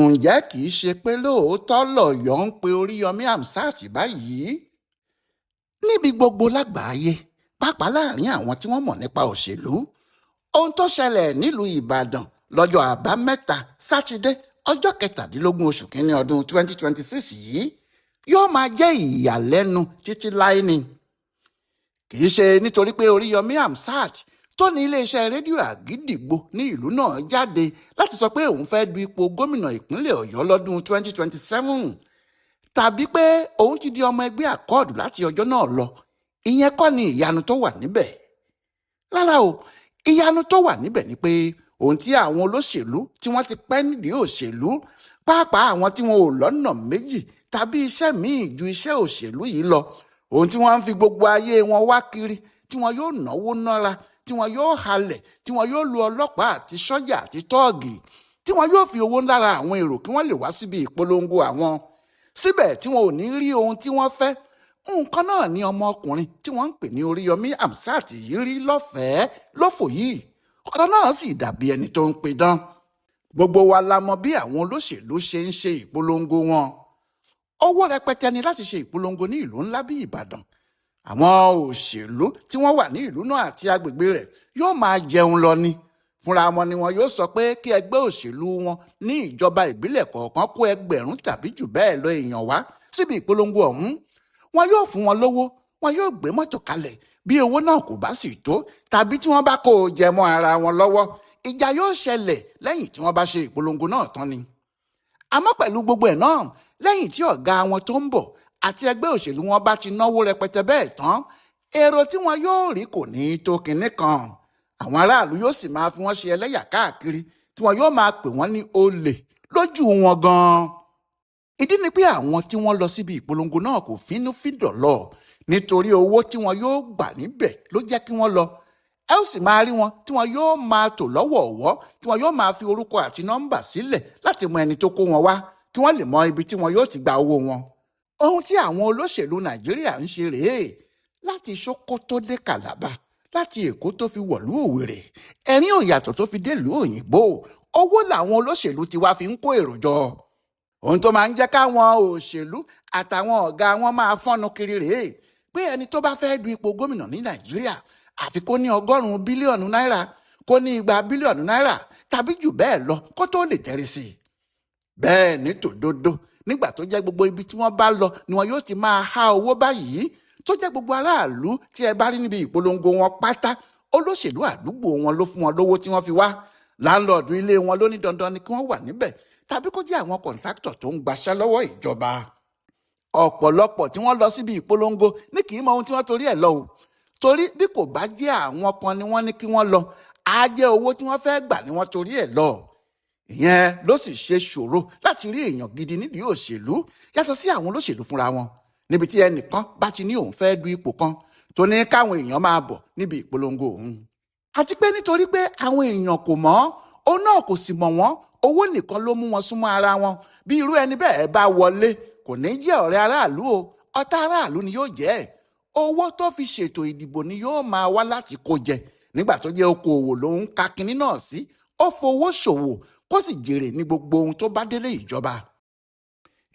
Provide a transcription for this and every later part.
ǹjẹ́ kì í ṣe pé lóòótọ́ lọ́yọ̀ọ́ ń pe Oriyọmi Hamzat báyìí? Níbi gbogbo lágbàáyé, pàápàá láàrin àwọn tí wọ́n mọ̀ nípa òṣèlú, ohun tó ṣẹlẹ̀ nílùú Ìbàdàn lọ́jọ́ àbámẹ́ta Sátidé ọjọ́ 17 oṣù kínní ọdún 2026 yìí yóò máa jẹ́ ìyàlẹ́nu títí láé ni. Kì í ṣe nítorí pé Oriyọmi Hamzat tó ní iléeṣẹ́ rédíò àgídìgbo ní ìlú náà jáde láti sọ pé òun fẹ́ du ipò gómìnà ìpínlẹ̀ Ọ̀yọ́ lọ́dún 2027 tàbí pé òun ti di ọmọ ẹgbẹ́ àkọọ̀dù láti ọjọ́ náà lọ. Ìyẹn kọ́ ni ìyanu tó wà níbẹ̀. Rárá o, ìyanu tó wà níbẹ̀ ni pé ohun tí àwọn olóṣèlú tí wọ́n ti pẹ́ nídìí òṣèlú, pàápàá àwọn tí wọn ò lọ́nà méjì tàbí iṣẹ́ míì ju iṣẹ́ òṣèlú yìí lọ, ohun tí wọ́n ń fi gbogbo ayé wọn wá kiri, tí wọn yóò náwó nára, tí wọn yóò halẹ̀, tí wọn yóò lu ọlọ́pàá àti sọ́jà àti tọ́ọ̀gì, tí wọn yóò fi owó lára àwọn èrò kí wọ́n lè wá síbi ìpolongo àwọn. Síbẹ̀ tí wọn ò ní rí ohun tí wọ́n fẹ́. Nǹkan náà ni ọmọkùnrin tí wọ́n ń pè ní Oriyọmi Hamzat yìí rí lọ́fẹ̀ẹ́ lófò yìí. Ọ̀rọ̀ náà sì dàbí ẹni tó ń pidán. Gbogbo wa la mọ̀ bí àwọn olóṣèlú ṣe ń ṣe ìpolongo wọn. Owó rẹpẹtẹ ni láti ṣe ìpolongo ní ìlú ńlá bí Ìbàdàn. Àwọn òṣèlú tí wọ́n wà ní ìlú náà àti agbègbè rẹ̀ yóò máa jẹun lọ ni. Fúnra wọn ni wọn yóò sọ pé kí ẹgbẹ́ òṣèlú wọn ní ìjọba ìbílẹ̀ kọ̀ọ̀kan kó 1000 tàbí jù bẹ́ẹ̀ lọ èèyàn wá síbi ìpolongo ọ̀hún. Wọn yóò fún wọn lówó, wọn yóò gbé mọ́tò kalẹ̀. Bí owó náà kò bá sì tó tàbí tí wọ́n bá kó o jẹ mọ́ ara wọn lọ́wọ́, ìjà yóò ṣẹlẹ̀ lẹ́yìn tí wọ́n bá ṣe ìpolongo náà tán ni. Àmọ́ pẹ̀lú gbogbo ẹ̀ náà, lẹ́yìn tí ọ̀gá wọn tó ń bọ̀ àti ẹgbẹ́ òṣèlú wọn bá ti náwó rẹpẹtẹ bẹ́ẹ̀ tán, èrò tí wọn yóò rí kò ní tó kinní kan. Àwọn aráàlú yóò sì máa fi wọ́n ṣe ẹlẹ́yà káàkiri, tí wọn yóò máa pè wọ́n ní olè lójú wọn gan-an. Ìdí ni pé àwọn tí wọ́n lọ síbi ìpolongo náà kò fínúfíndọ̀ lọ, nítorí owó tí wọn yóò gbà níbẹ̀ ló jẹ́ kí wọ́n lọ. Ẹ ó sì máa rí wọn tí wọn yóò máa tò lọ́wọ̀ọ̀wọ́, tí wọn yóò máa fi orúkọ àti nọ́mbà sílẹ̀ láti mọ ẹni tó kó wọn wá, kí wọ́n lè mọ ibi tí wọn yóò ti gba owó wọn. Ohun tí àwọn olóṣèlú Nàìjíríà ń ṣe rèé. Láti Sókótó dé Kàlábà, láti Èkó tó fi wọ̀lú Òwèrè, ẹ̀rín ò yàtọ̀ tó fi délùú òyìnbó, owó làwọn olóṣèlú ti wá fi ń kó èrò jọ. Ohun tó máa ń jẹ́ káwọn òṣèlú àtàwọn ọ̀gá wọn máa fọ́nu kiri rèé pé ẹni tó bá fẹ́ du ipò gómìnà ní Nàìjíríà àfi kó ní 100 bílíọ̀nù náírà, kó ní 200 bílíọ̀nù náírà tàbí jù bẹ́ẹ̀ lọ kó tó lè tẹ̀rí sí i. Bẹ́ẹ̀ ní tòdodo, nígbà tó jẹ́ gbogbo ibi tí wọ́n bá lọ ni wọn yóò ti máa há owó báyìí, tó jẹ́ gbogbo aráàlú tí ẹ bá rí níbi ìpolongo wọn pátá, olóṣèlú àdúgbò wọn ló fún wọn lówó tí wọ́n fi wá. Láńlọ́ọ̀dù ilé wọn ló ní dandan ni kí wọ́n wà níbẹ̀, tàbí kó jẹ́ àwọn kọ̀ǹtráktọ̀ tó ń gbaṣẹ́ lọ́wọ́ ìjọba. Ọ̀pọ̀lọpọ̀ tí wọ́n lọ síbi ìpolongo ní kì í mọ ohun tí wọ́n torí ẹ̀ lọ o. Torí bí kò bá jẹ́ àwọn kan ni wọ́n ní kí wọ́n lọ, á jẹ́ owó tí wọ́n fẹ́ gbà ni wọ́n torí ẹ̀ lọ. Ìyẹn ló sì ṣe ṣòro láti rí èèyàn gidi nídìí òṣèlú yàtọ̀ sí àwọn olóṣèlú fúnra wọn. Níbi tí ẹnìkan bá ti ní òun fẹ́ du ipò kan tó ní káwọn èèyàn máa bọ̀ níbi ìpolongo òun. Àti pé nítorí pé àwọn èèyàn kò mọ̀, òun náà kò sì mọ̀ wọ́n, owó nìkan ló mú wọn súnmọ́ ara wọn. Bí irú ẹni bẹ́ẹ̀ bá wọlé, kò ní jẹ́ ọ̀rẹ́ aráàlú o, ọ̀tá aráàlú ni yóò jẹ́. Owó tó fi ṣètò ìdìbò ni yóò máa wá láti kó jẹ. Nígbà tó jẹ́ okòòwò ló ń ka kinní náà sí, ó fowó ṣòwò kó sì jèrè ní gbogbo ohun tó bá délé ìjọba.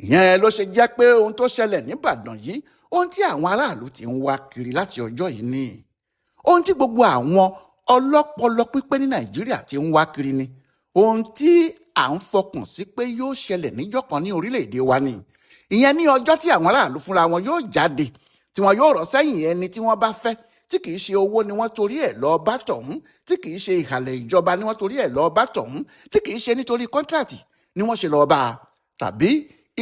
Ìyẹn ló ṣe jẹ́ pé ohun tó ṣẹlẹ̀ níbàdàn yìí, ohun tí àwọn aráàlú ti ń wá kiri láti ọjọ́ yìí ni. Ohun tí gbogbo àwọn ọlọ́pọlọ pípé ní Nàìjíríà ti ń wá kiri ni. Ohun tí à ń fọkàn sí pé yóò ṣẹlẹ̀ níjọ́ kan ní orílẹ̀-èdè wa ni. Ìyẹn ní ọjọ́ tí àwọn aráàlú fúnra wọn yóò jáde, tí wọn yóò rọ́ sẹ́yìn ẹni tí wọ́n bá fẹ́, tí kìí ṣe owó ni wọ́n torí ẹ̀ lọ bá tọ̀hún, tí kìí ṣe ìhàlẹ̀ ìjọba ni wọ́n torí ẹ̀ lọ bá tọ̀hún, tí kìí ṣe nítorí kọ́ńtrátì ni wọ́n ṣe lọ bá a, tàbí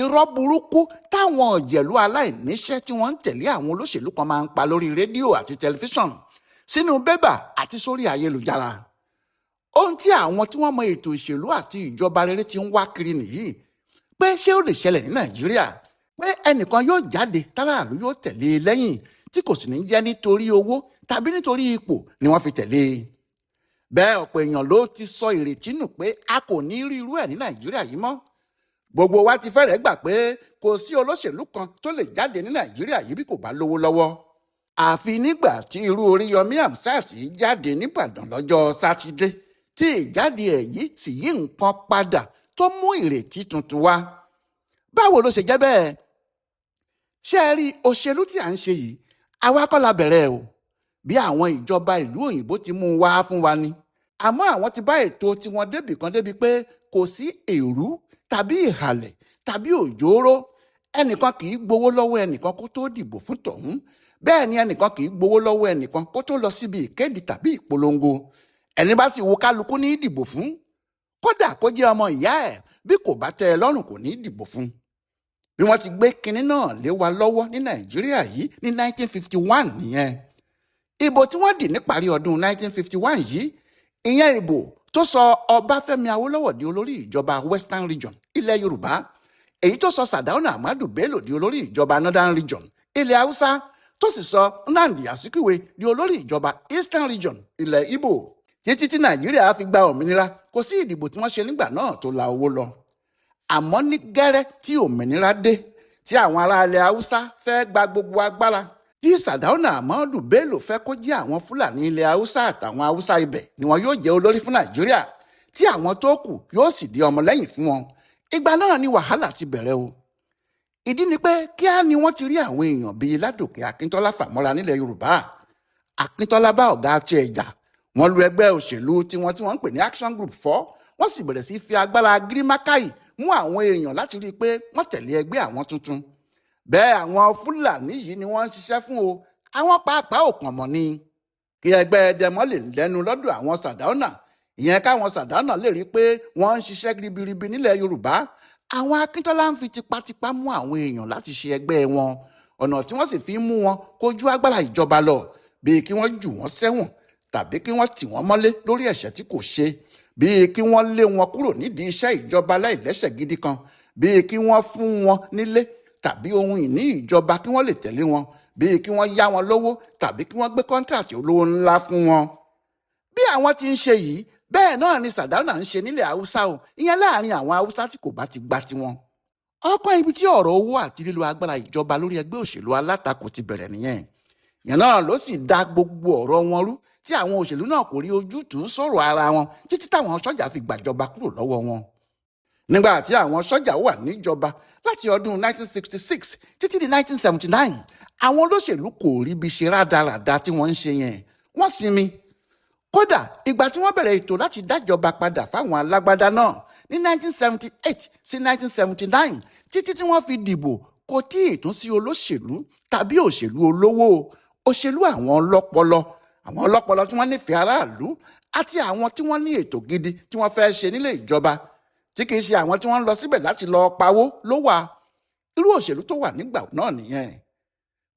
irọ́ burúkú táwọn ọ̀jẹ̀lú aláìníṣẹ́ tí wọ́n ń tẹ̀lé àwọn olóṣèlú kan máa ń pa lórí rédíò àti tẹlifíṣọ̀n, sínú bébà àti sórí ayélujára. Ohun tí àwọn tí wọ́n mọ ètò ìṣèlú àti ìjọba rere ti ń wá kiri nìyí, pé ṣé ó lè ṣẹlẹ̀ ní Nàìjíríà pé ẹnìkan yóò jáde táráàlú yóò tẹ̀lé e lẹ́yìn tí kò sì ní jẹ́ nítorí owó tàbí nítorí ipò ni wọ́n fi tẹ̀lé e. Bẹ́ẹ̀ ọ̀pọ̀ èèyàn ló ti sọ ìrètí nù pé a kò ní rí irú ẹ̀ ní Nàìjíríà yìí mọ́. Gbogbo wa ti fẹ́rẹ̀ẹ́ gbà pé kò sí olóṣèlú kan tó lè jáde ní Nàìjíríà yìí bí kò bá lówó lọ́wọ́. Àfi nígbà tí irú Oriyọmi Hamzat jáde níbàdàn lọ́jọ́ Sátidé tí ìjáde ẹ̀ yìí sì yí nǹkan padà tó mú ìrètí tuntun wá. Báwo ló ṣe jẹ́ bẹ́ẹ̀? Ṣé ẹ rí òṣèlú tí à ń ṣe yìí, àwa kọ́ la bẹ̀rẹ̀ o. Bí àwọn ìjọba ìlú òyìnbó ti mú un wá fún wa ni. Àmọ́ àwọn ti bá ètò tiwọn débì kan débi pé kò sí èrú tàbí ìhàlẹ̀ tàbí òjòrò. Ẹnìkan kì í gbowó lọ́wọ́ ẹnìkan kó tó dìbò fún tọ̀hún. Bẹ́ẹ̀ ni ẹnìkan kì í gbowó lọ́wọ́ ẹnìkan kó tó lọ síbi ìkéde tàbí ìpolongo. Ẹni bá sì wo kálukú ní dìbò fún. Kódà kó jẹ́ ọmọ ìyá ẹ̀, bí kò bá tẹ́ ẹ lọ́rùn kò ní dìbò fún. Bí wọ́n ti gbé kinní náà lé wa lọ́wọ́ ní Nàìjíríà yìí ní 1951 nìyẹn. Ìbò tí wọ́n dì níparí ọdún 1951 yìí, ìyẹn ìbò tó sọ Ọbáfẹ́mi Awólọ́wọ̀ di olórí ìjọba Western Region ilẹ̀ Yorùbá, èyí tó sọ Sàdáúnà Ahmadu Bello di olórí ìjọba Northern Region ilẹ̀ Haúsá, tó sì sọ Nnamdi Azikiwe di olórí ìjọba Eastern Region ilẹ̀ Ìgbò. Títí tí Nàìjíríà fi gba òmìnira, kò sí ìdìbò tí wọ́n ṣe nígbà náà tó la owó lọ. Àmọ́ ní gẹ́rẹ́ tí òmìnira dé, tí àwọn ará ilẹ̀ Haúsá fẹ́ gba gbogbo agbára, tí Sàdáúnà Ahmadu Bello fẹ́ kó jẹ́ àwọn Fúlàní ilẹ̀ Haúsá àtàwọn Haúsá ibẹ̀ ni wọn yóò jẹ́ olórí fún Nàìjíríà, tí àwọn tó kù yóò sì di ọmọlẹ́yìn fún wọn. Ìgbà náà ni wàhálà ti bẹ̀rẹ̀ o. Ìdí ni pé kíá ni wọ́n ti rí àwọn èèyàn bíi Ládòkè Akíntọ́lá fàmọ́ra nílẹ̀ Yorùbá. Akíntọ́lá bá ọ̀gá tiẹ̀ jà, wọ́n lu ẹgbẹ́ òṣèlú tí wọ́n ń pè ní Action Group 4, wọ́n sì bẹ̀rẹ̀ sí fi agbára gírímákàyì mú àwọn èèyàn láti rí i pé wọ́n tẹ̀lé ẹgbẹ́ àwọn tuntun. Bẹ́ẹ̀ àwọn Fúlàní yìí ni wọ́n ń ṣiṣẹ́ fún o. Àwọn pàápàá ò kàn mọ̀ ni. Kí ẹgbẹ́ ẹdẹmọ́ lè lẹ́nu lọ́dọ̀ àwọn Sàdáúnà, ìyẹn káwọn Sàdáúnà lè rí i pé wọ́n ń ṣiṣẹ́ ribiribi nílẹ̀ Yorùbá. Àwọn Akíntọ́lá ń fi tipátipá mú àwọn èèyàn láti ṣe ẹgbẹ́ wọn. Ọ̀nà tí wọ́n sì fi ń mú wọn kojú agbára ìjọba lọ, bíi kí wọ́n jù wọ́n sẹ́wọ̀n tàbí kí wọ́n tì wọ́n mọ́lé lórí ẹ̀ṣẹ̀ tí kò ṣe, bíi kí wọ́n lé wọn kúrò nídìí iṣẹ́ ìjọba láìlẹ́sẹ̀ gidi kan, bíi kí wọ́n fún wọn nílé tàbí ohun ìní ìjọba kí wọ́n lè tẹ̀lé wọn, bíi kí wọ́n yá wọn lówó tàbí kí wọ́n gbé kọ́ńtàtì olówó ńlá fún wọn. Bí àwọn ti ń ṣe yìí, bẹ́ẹ̀ náà ni Sàdáúnà ń ṣe nílẹ̀ Haúsá o, ìyẹn láàrin àwọn Haúsá tí kò bá ti gba tiwọn. Ọ̀pọ̀ ibi tí ọ̀rọ̀ owó àti lílo agbára ìjọba lórí ẹgbẹ́ òṣèlú alátakò ti bẹ̀rẹ̀ nìyẹn. Ìyẹn náà ló sì dá gbogbo ọ̀rọ̀ wọn rú, tí àwọn òṣèlú náà kò rí ojútùú sọ̀rọ̀ ara wọn títí táwọn sọ́jà fi gbàjọba kúrò lọ́wọ́ wọn. Nígbà tí àwọn sọ́jà wà níjọba láti ọdún 1966 títí di 1979, àwọn olóṣèlú kò ríbi ṣe rádaràda tí wọ́n ń ṣe yẹn, wọ́n sinmi. Kódà ìgbà tí wọ́n bẹ̀rẹ̀ ètò láti dájọba padà fáwọn alágbádá náà ní 1978 sí 1979, títí tí wọ́n fi dìbò, kò tí ì tún sí olóṣèlú tàbí òṣèlú olówó, òṣèlú àwọn ọlọ́pọlọ tí wọ́n nífẹ̀ẹ́ aráàlú àti àwọn tí wọ́n ní ètò gidi tí wọ́n fẹ́ ṣe nílé ìjọba, tí kìí ṣe àwọn tí wọ́n ń lọ síbẹ̀ láti lọ pawó ló wà. Irú òṣèlú tó wà nígbà náà nìyẹn.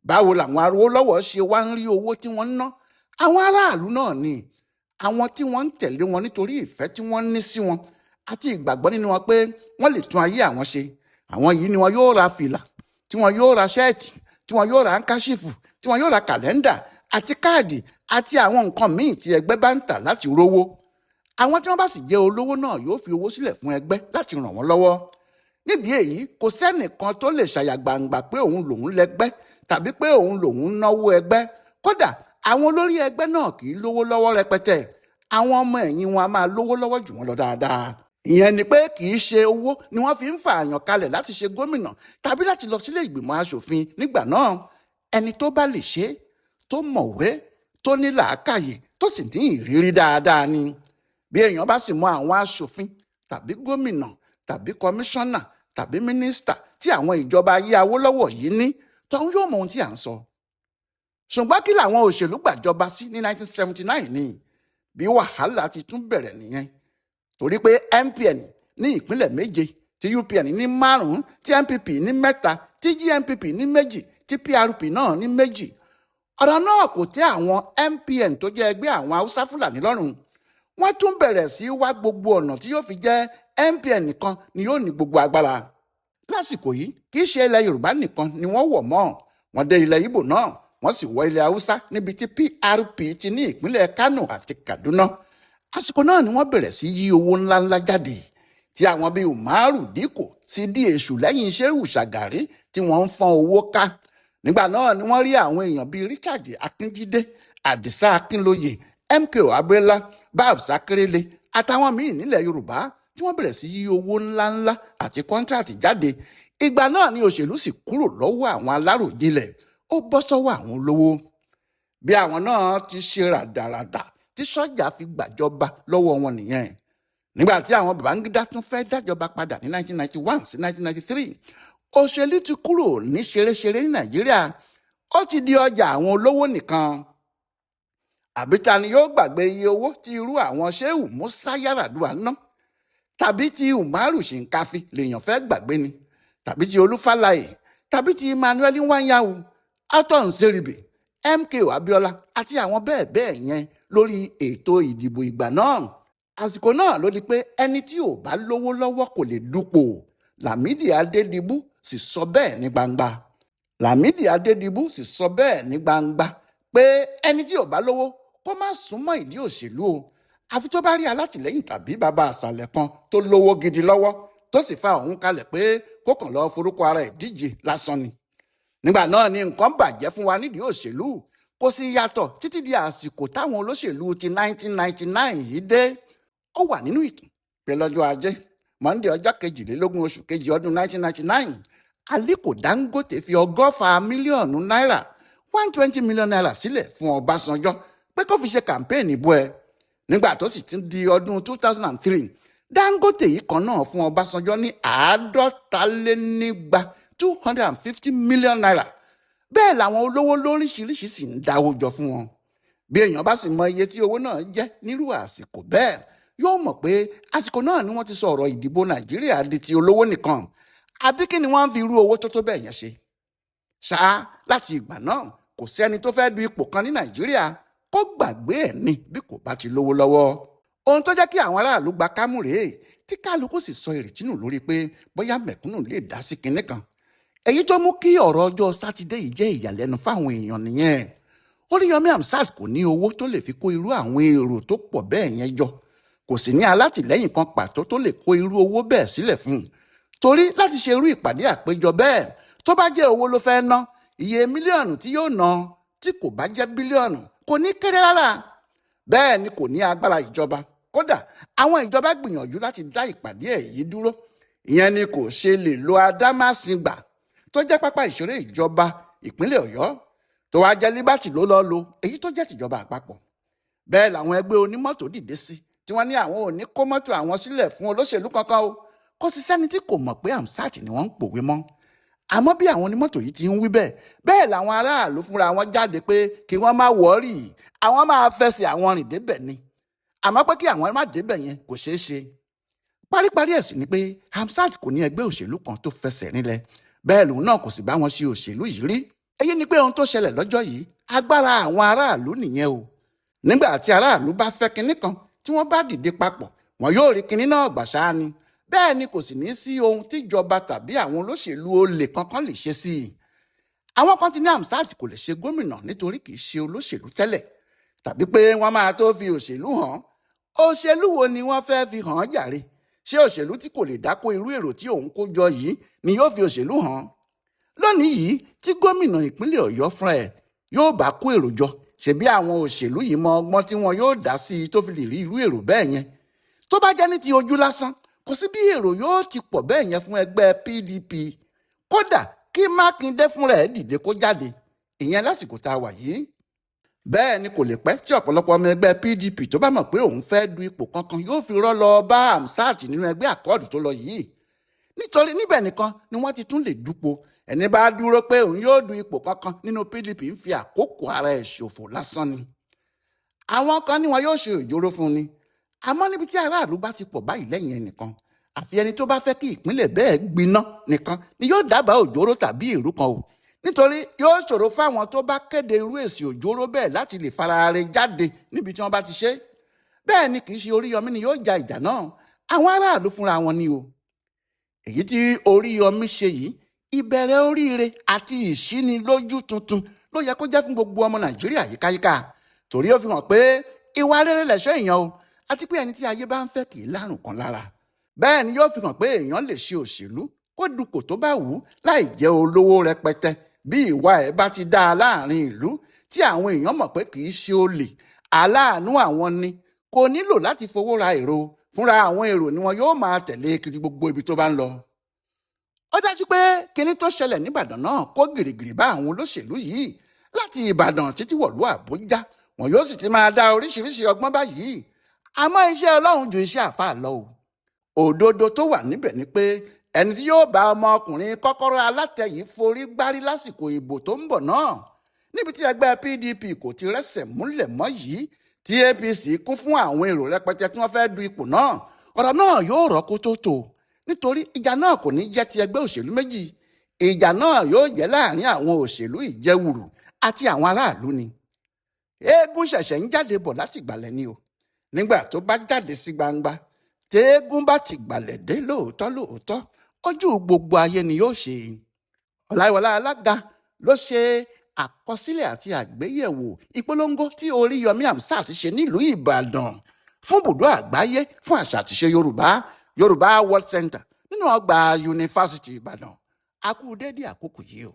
Báwo làwọn Awólọ́wọ̀ ṣe wá ń rí owó tí wọ́n ń ná? Àwọn aráàlú náà ni, àwọn tí wọ́n ń tẹ̀lé wọn nítorí ìfẹ́ tí wọ́n ní sí wọn àti ìgbàgbọ́ nínú wọn pé wọ́n lè tún ayé àwọn ṣe. Àwọn yìí ni wọn yóò ra fìlà, tí wọn yóò ra ṣẹ́ẹ̀tì, tí wọn yóò ra ńkáṣífù, tí wọn yóò ra kàlẹ́ndà àti káàdì àti àwọn nǹkan míì tí ẹgbẹ́ bá ń tà láti rówó. Àwọn tí wọ́n bá sì jẹ́ olówó náà yóò fi owó sílẹ̀ fún ẹgbẹ́ láti ràn wọ́n lọ́wọ́. Nídìí èyí, kò sẹ́nìkan tó lè ṣàyà gbangba pé òun lòun lẹ́gbẹ́ tàbí pé òun lòun náwó ẹgbẹ́. Kódà àwọn olórí ẹgbẹ́ náà kì í lówó lọ́wọ́ rẹpẹtẹ. Àwọn ọmọ ẹ̀yìn wọn a máa lówó lọ́wọ́ jù wọ́n lọ dáadáa. Ìyẹn ni pé kì í ṣe owó ni wọ́n fi ń fa àyàn kalẹ̀ láti ṣe gómìnà tàbí láti lọ sílé ìgbìmọ̀ aṣòfin nígbà náà. Ẹni tó bá lè ṣe, tó mọ̀wé, tó ní làákàyè, tó sì ní ìrírí dáadáa ni. Bí èèyàn bá sì mọ àwọn aṣòfin tàbí gómìnà tàbí kọmíṣánná tàbí mínísítà tí àwọn ìjọba ayé Awólọ́wọ̀ yìí ní, tọ́hún yóò mọ ohun tí à ń sọ. Ṣùgbọ́n kí làwọn òṣèlú gbàjọba sí ní 1979 ni? Bí wàhálà ti tún bẹ̀rẹ̀ nìyẹn. Torí pé MPN ní ìpínlẹ̀ 7, tí UPN ní 5, tí NPP ní 3, tí GNPP ní 2, tí PRP náà ní 2. Ọ̀rọ̀ náà kò tẹ́ àwọn MPN tó jẹ́ ẹgbẹ́ àwọn Haúsá Fúlàní lọ́rùn. Wọ́n tún bẹ̀rẹ̀ sí wá gbogbo ọ̀nà tí yóò fi jẹ́ MPN nìkan ni yóò ní gbogbo agbára. Lásìkò yìí, kì í ṣe ilẹ̀ Yorùbá nìkan ni wọ́n wọ̀ mọ́. Wọ́n dé ilẹ̀ Ìgbò náà, wọ́n sì wọ ilẹ̀ Haúsá níbi tí PRP ti ní ìpínlẹ̀ Kánò àti Kaduna. Àsìkò náà ni wọ́n bẹ̀rẹ̀ sí yí owó ńláńlá jáde, tí àwọn bíi Umaru Dikko ti di èṣù lẹ́yìn Shehu Shagari tí wọ́n ń fọ́n owó ká. Nígbà náà ni wọ́n rí àwọn èèyàn bíi Richard Akínjídé, Àdìsá Akínlóye, MKO Abiola, Babs Akérèlé àtàwọn míì nílẹ̀ Yorùbá tí wọ́n bẹ̀rẹ̀ sí yí owó ńláńlá àti kọ́ńtíráàtì jáde. Ìgbà náà ni òṣèlú sì kúrò lọ́wọ́ àwọn aláròjinlẹ̀ ó bọ́ sọ́wọ́ àwọn olówó. Bí àwọn náà ti ṣe ràdàràdà tí sọ́jà fi gbàjọba lọ́wọ́ wọn nìyẹn. Nígbà tí àwọn Babangida tún fẹ́ dájọba padà ní 1991 sí 1993, òṣèlú ti kúrò ní ṣeréṣeré ní Nàìjíríà, ó ti di ọjà àwọn olówó nìkan. Àbí ta ni yóò gbàgbé iye owó tí irú àwọn Shehu Musa Yar'Adua ná? Tàbí ti Umaru Shinkafi lèèyàn fẹ́ gbàgbé ni? Tàbí ti Olúfàlàyé? Tàbí ti Emmanuel Nwanyawu, Alton Nseribe, MKO Abiola àti àwọn bẹ́ẹ̀ bẹ́ẹ̀ yẹn lórí ètò ìdìbò ìgbà náà? Àsìkò náà ló di pé ẹni tí ò bá lówó lọ́wọ́ kò lè dupò. Lámídì Adédìbú sì sọ bẹ́ẹ̀ ní gbangba. Lámídì Adédìbú sì sọ bẹ́ẹ̀ ní gbangba pé ẹni tí ò bá lówó kó má súnmọ́ ìdí òṣèlú o, àfi tó bá rí alátìlẹ́yìn tàbí bàbá àṣàlẹ̀ kan tó lówó gidi lọ́wọ́ tó sì fa òun kalẹ̀ pé kó kàn lọ́ọ́ forúkọ ara ẹ̀ díje lásán ni. Nígbà náà ni nǹkan bàjẹ́ fún wa nídìí òṣèlú, kò sí yàtọ̀ títí di àsìkò táwọn olóṣèlú ti 1999 yìí dé. Ó wà nínú ìtàn pé lọ́jọ́ Ajé Monday ọjọ́ 22 oṣù kejì ọdún 1999, Aliko Dangote fi $100 mílíọ̀nù náírà 120 million naira sílẹ̀ fún Ọbásanjọ́ pé kó fi ṣe kàmpéènì ìbò ẹ̀. Nígbà tó sì ti di ọdún 2003, Dangote yìí kan náà fún Ọbásanjọ́ ní 250 million naira. Bẹ́ẹ̀ làwọn olówó lóríṣiríṣi sì ń dáwó jọ fún wọn. Bí èèyàn bá sì mọ iye tí owó náà jẹ́ nírú àsìkò bẹ́ẹ̀, yóò mọ̀ pé àsìkò náà ni wọ́n ti sọ ọ̀rọ̀ ìdìbò Nàìjíríà di ti olówó nìkan. Àbí kí ni wọ́n ń fi irú owó tó bẹ́ẹ̀ yẹn ṣe? Ṣáá láti ìgbà náà kò sẹ́ni tó fẹ́ du ipò kan ní Nàìjíríà kó gbàgbé ẹ̀ ní bí kò bá ti lówó lọ́wọ́. Ohun tó jẹ́ kí àwọn aráàlú gba kámú rèé tí kálukú sì sọ ìrètí nù lórí pé bóyá mẹ̀kúnnù lè dá sí kinní kan. Èyí tó mú kí ọ̀rọ̀ ọjọ́ Sátidé yìí jẹ́ ìyàlẹ́nu fáwọn èèyàn nìyẹn. Oriyọmi Hamzat kò ní owó tó lè fi kó irú àwọn èrò tó pọ̀ bẹ́ẹ̀ yẹn jọ, kò sì ní alátìlẹ́yìn kan pàtó tó lè kó irú owó bẹ́ẹ̀ sílẹ̀ fún un. Torí láti ṣe irú ìpàdé àpéjọ bẹ́ẹ̀, tó bá jẹ́ owó ló fẹ́ ná, iye mílíọ̀nù tí yóò ná tí kò bá jẹ́ bílíọ̀nù kò ní kéré rárá. Bẹ́ẹ̀ ni kò ní agbára ìjọba. Kódà àwọn ìjọba gbìyànjú láti dá ìpàdé yìí dúró. Ìyẹn ni kò ṣe lè lo Adámàsìngbà tó jẹ́ pápá ìṣeré ìjọba ìpínlẹ̀ Ọ̀yọ́, tó wá jẹ́ Liberty ló lọ́ọ́ lo èyí tó jẹ́ tìjọba àpapọ̀. Bẹ́ẹ̀ làwọn ẹgbẹ́ onímọ́tò dìde sí tí wọ́n ní àwọn ò ní kó mọ́tò àwọn sílẹ̀ fún olóṣèlú kankan o. Kò sí sẹ́ni tí kò mọ̀ pé Hamzat ni wọ́n ń pòwe mọ́. Àmọ́ bí àwọn onímọ́tò yìí ti ń wí bẹ́ẹ̀, bẹ́ẹ̀ làwọn aráàlú fúnra wọn jáde pé kí wọ́n má wọ́ọ̀rì, àwọn máa fẹsẹ̀ àwọn rìn débẹ̀ ni. Àmọ́ pé kí àwọn má débẹ̀ yẹn kò ṣeé ṣe. Paríparí ẹ̀ sì ni pé Hamzat kò ní ẹgbẹ́ òṣèlú kan tó fẹsẹ̀ rinlẹ̀, bẹ́ẹ̀ lòun náà kò sì bá wọn ṣe òṣèlú yìí rí. Èyí ni pé ohun tó ṣẹlẹ̀ lọ́jọ́ yìí agbára àwọn aráàlú nìyẹn o. Nígbà tí aráàlú bá fẹ́ kinní kan tí wọ́n bá dìde papọ̀, wọn yóò rí kinní náà gbà ṣáá ni. Bẹ́ẹ̀ ni kò sì ní sí ohun tíjọba tàbí àwọn olóṣèlú olè kankan lè ṣe sí i. Àwọn kan ti ní Hamzat kò lè ṣe gómìnà nítorí kì í ṣe olóṣèlú tẹ́lẹ̀, tàbí pé wọ́n máa tó fi òṣèlú hàn. Òṣèlú wo ni wọ́n fẹ́ fi hàn jàre? Ṣé òṣèlú tí kò lè dákó irú èrò tí òun kó jọ yìí ni yóò fi òṣèlú hàn? Lónìí yìí tí gómìnà ìpínlẹ̀ Ọ̀yọ́ fúnra ẹ̀ yóò bá kó èrò jọ, ṣebí àwọn òṣèlú yìí mọ ọgbọ́n tí wọn yóò dá sí i tó fi lè rí irú èrò bẹ́ẹ̀ yẹn. Tó bá jẹ́ ní ti ojú lásán, kò sí bí èrò yóò ti pọ̀ bẹ́ẹ̀ yẹn fún ẹgbẹ́ PDP. Kódà kí Mákindé fúnra ẹ̀ dìde kó jáde, ìyẹn lásìkò tá a wà yìí. Bẹ́ẹ̀ ni kò lè pẹ́ tí ọ̀pọ̀lọpọ̀ ọmọ ẹgbẹ́ PDP tó bá mọ̀ pé òun fẹ́ du ipò kankan yóò fi rọ́ lọ bá Hamzat nínú ẹgbẹ́ àkọọ́dù tó lọ yìí. Nítorí níbẹ̀ nìkan ni wọ́n ti tún lè dúpọ̀. Ẹni bá dúró pé òun yóò du ipò kankan nínú PDP ń fi àkókò ara ẹ̀ ṣòfò lásán ni. Àwọn kan ní wọn yóò ṣe òjòrò fún ni. Àmọ́ níbi tí aráàlú bá ti pọ̀ báyìí lẹ́yìn ẹnìkan, àfi ẹni tó bá fẹ́ kí ìpínlẹ̀ bẹ́ẹ̀ gbiná nìkan ni yóò dábàá òjòrò tàbí èrú kan o. Nítorí yóò ṣòro fáwọn tó bá kéde irú èsì òjòrò bẹ́ẹ̀ láti lè farare jáde níbi tí wọ́n bá ti ṣe. Bẹ́ẹ̀ ni kì í ṣe Oriyọmi ni yóò ja ìjà náà, àwọn aráàlú fúnra wọn ni o. Èyí tí Oriyọmi ṣe yìí, ìbẹ̀rẹ̀ oríire àti ìṣínilójú tuntun ló yẹ kó jẹ́ fún gbogbo ọmọ Nàìjíríà yíkáyíká. Torí ó fi hàn pé ìwà rere lẹ̀ṣọ́ èèyàn o, àti pé ẹni tí ayé bá ń fẹ́ kì í lárùn kan lára. Bẹ́ẹ̀ ni yóò fi hàn pé èèyàn lè ṣe òṣèlú kó dupò tó bá wù ú láì jẹ́ olówó rẹpẹtẹ bí ìwà ẹ̀ bá ti dáa láàrin ìlú tí àwọn èèyàn mọ̀ pé kì í ṣe olè, aláàánú àwọn ni, kò nílò láti fowó ra èrò, fúnra àwọn èrò ni wọn yóò máa tẹ̀lé kiri gbogbo ibi tó bá ń lọ. Ó dájú pé kinní tó ṣẹlẹ̀ níbàdàn náà kó gìrìgìrì bá àwọn olóṣèlú yìí láti Ìbàdàn títí wọ̀lú Àbújá. Wọn yóò sì ti máa dá oríṣiríṣi ọgbọ́n báyìí. Àmọ́ iṣẹ́ Ọlọ́run ju iṣẹ́ àfáà lọ o. Òdodo tó wà níbẹ̀ ni pé ẹni tí yóò bá ọmọkùnrin kọ́kọ́rọ́ alátẹ yìí forí gbárí lásìkò ìbò tó ń bọ̀ náà, níbi tí ẹgbẹ́ PDP kò ti rẹ́sẹ̀ múlẹ̀ mọ́ yìí, tí APC kún fún àwọn èrò rẹpẹtẹ tí wọ́n fẹ́ du ipò náà, ọ̀rọ̀ náà yóò rọ́kó tó tò. Nítorí ìjà náà kò ní jẹ́ ti ẹgbẹ́ òṣèlú méjì. Ìjà náà yóò jẹ́ láàrin àwọn òṣèlú ìjẹwùrù àti àwọn aráàlú ni. Eégún ṣẹ̀ṣẹ̀ ń jáde bọ̀ láti ìgbàlẹ̀ ni o. Nígbà tó bá jáde sí gbangba, téégún bá ti gbàlẹ̀ dé lóòótọ́, ojú gbogbo ayé ni yóò ṣe. Ọláyíwọlá Alága ló ṣe àkọsílẹ̀ àti àgbéyẹ̀wò ìpolongo tí Oriyọmi Hamzat ṣe nílùú Ìbàdàn fún ibùdó àgbáyé fún àṣà àtiṣe Yorùbá World Center nínú ọgbà yunifásitì Ìbàdàn. A kú dédé àkókò yìí o.